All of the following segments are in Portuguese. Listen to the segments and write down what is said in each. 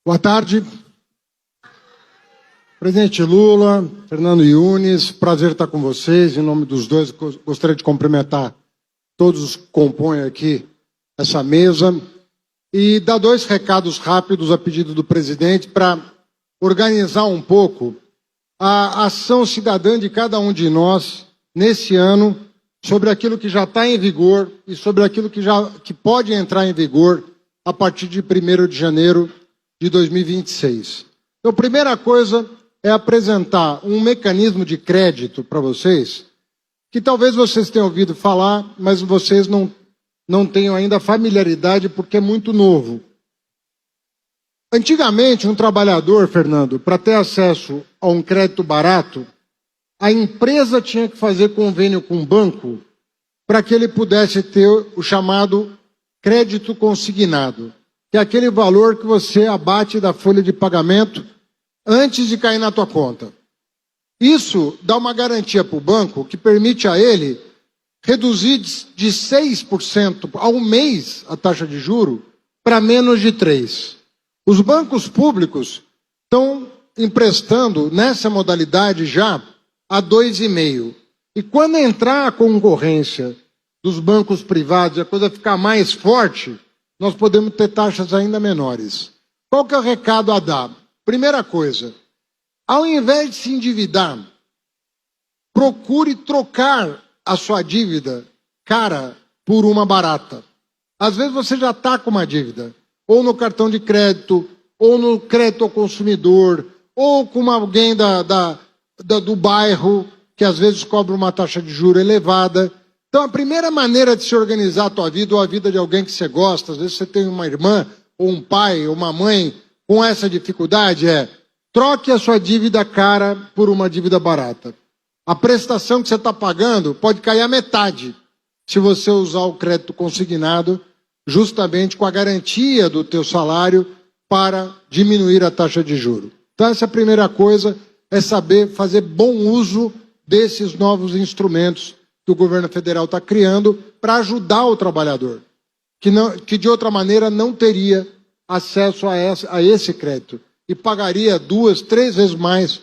Boa tarde. Presidente Lula, Fernando Yunes, prazer estar com vocês. Em nome dos dois, gostaria de cumprimentar todos os que compõem aqui essa mesa e dar dois recados rápidos a pedido do presidente para organizar um pouco a ação cidadã de cada um de nós nesse ano sobre aquilo que já está em vigor e sobre aquilo que pode entrar em vigor a partir de 1º de janeiro de 2026. Então, a primeira coisa é apresentar um mecanismo de crédito para vocês, que talvez vocês tenham ouvido falar, mas vocês não tenham ainda familiaridade porque é muito novo. Antigamente, um trabalhador, Fernando, para ter acesso a um crédito barato, a empresa tinha que fazer convênio com o banco para que ele pudesse ter o chamado crédito consignado, que é aquele valor que você abate da folha de pagamento antes de cair na tua conta. Isso dá uma garantia para o banco que permite a ele reduzir de 6% ao mês a taxa de juro para menos de 3%. Os bancos públicos estão emprestando nessa modalidade já a 2,5%. E quando entrar a concorrência dos bancos privados e a coisa ficar mais forte, nós podemos ter taxas ainda menores. Qual que é o recado a dar? Primeira coisa, ao invés de se endividar, procure trocar a sua dívida cara por uma barata. Às vezes você já está com uma dívida, ou no cartão de crédito, ou no crédito ao consumidor, ou com alguém do bairro, que às vezes cobra uma taxa de juros elevada. Então, a primeira maneira de se organizar a tua vida, ou a vida de alguém que você gosta, às vezes você tem uma irmã, ou um pai, ou uma mãe com essa dificuldade, troque a sua dívida cara por uma dívida barata. A prestação que você está pagando pode cair à metade se você usar o crédito consignado, justamente com a garantia do teu salário para diminuir a taxa de juros. Então, essa é a primeira coisa, é saber fazer bom uso desses novos instrumentos que o governo federal está criando para ajudar o trabalhador, que de outra maneira não teria acesso a esse crédito e pagaria 2, 3 vezes mais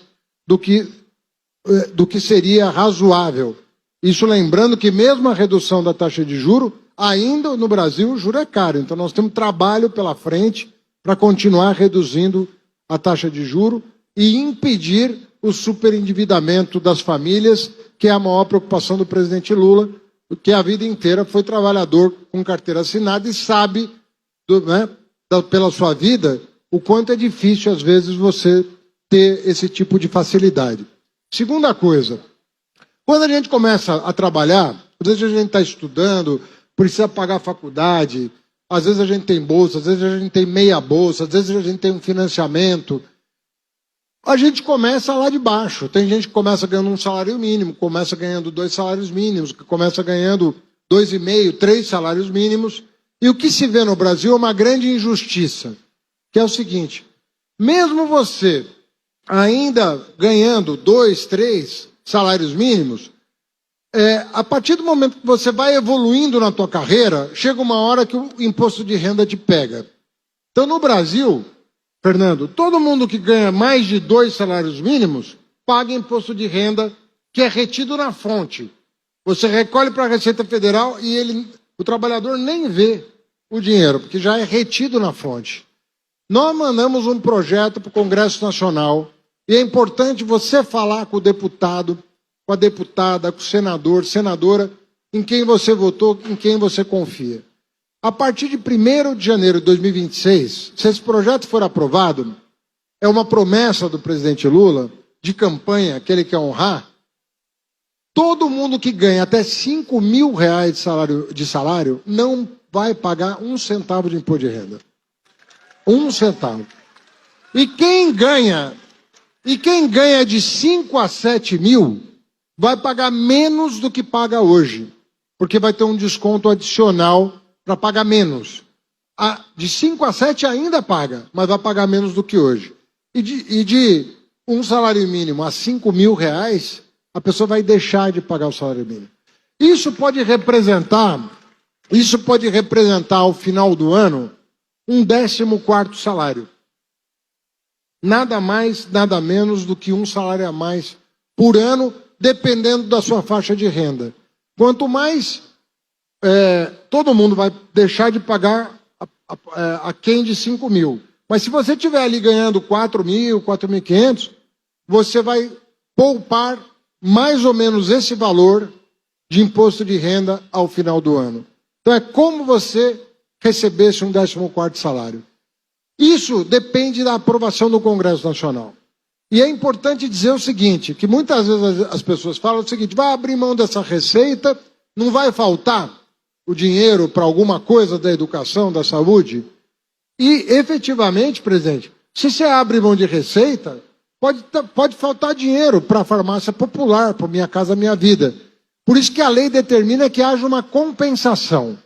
do que seria razoável. Isso lembrando que mesmo a redução da taxa de juro, ainda no Brasil o juro é caro. Então nós temos trabalho pela frente para continuar reduzindo a taxa de juro e impedir o superendividamento das famílias, que é a maior preocupação do presidente Lula, que a vida inteira foi trabalhador com carteira assinada e sabe, pela sua vida, o quanto é difícil, às vezes, você ter esse tipo de facilidade. Segunda coisa, quando a gente começa a trabalhar, às vezes a gente está estudando, precisa pagar a faculdade, às vezes a gente tem bolsa, às vezes a gente tem meia bolsa, às vezes a gente tem um financiamento. A gente começa lá de baixo. Tem gente que começa ganhando um salário mínimo, começa ganhando 2 salários mínimos, que começa ganhando 2,5, 3 salários mínimos. E o que se vê no Brasil é uma grande injustiça, que é o seguinte: mesmo você ainda ganhando 2, 3 salários mínimos, a partir do momento que você vai evoluindo na tua carreira, chega uma hora que o imposto de renda te pega. Então, no Brasil, Fernando, todo mundo que ganha mais de 2 salários mínimos paga imposto de renda que é retido na fonte. Você recolhe para a Receita Federal e o trabalhador nem vê o dinheiro, porque já é retido na fonte. Nós mandamos um projeto para o Congresso Nacional e é importante você falar com o deputado, com a deputada, com o senador, senadora, em quem você votou, em quem você confia. A partir de 1º de janeiro de 2026, se esse projeto for aprovado, é uma promessa do presidente Lula, de campanha, que ele quer honrar, todo mundo que ganha até R$5 mil de salário não vai pagar 1 centavo de imposto de renda. 1 centavo. E quem ganha de 5 a 7 mil vai pagar menos do que paga hoje, porque vai ter um desconto adicional para pagar menos. De 5 a 7 ainda paga, mas vai pagar menos do que hoje. E de um salário mínimo a R$5 mil, a pessoa vai deixar de pagar o salário mínimo. Isso pode representar ao final do ano um 14º salário. nada mais, nada menos do que um salário a mais por ano, dependendo da sua faixa de renda. Quanto mais, todo mundo vai deixar de pagar a quem de 5 mil. Mas se você estiver ali ganhando 4 mil, 4.500, você vai poupar mais ou menos esse valor de imposto de renda ao final do ano. Então é como você recebesse um 14º salário. Isso depende da aprovação do Congresso Nacional. E é importante dizer o seguinte, que muitas vezes as pessoas falam o seguinte, vai abrir mão dessa receita, não vai faltar o dinheiro para alguma coisa da educação, da saúde? E, efetivamente, presidente, se você abre mão de receita, pode faltar dinheiro para a farmácia popular, para Minha Casa Minha Vida. Por isso que a lei determina que haja uma compensação.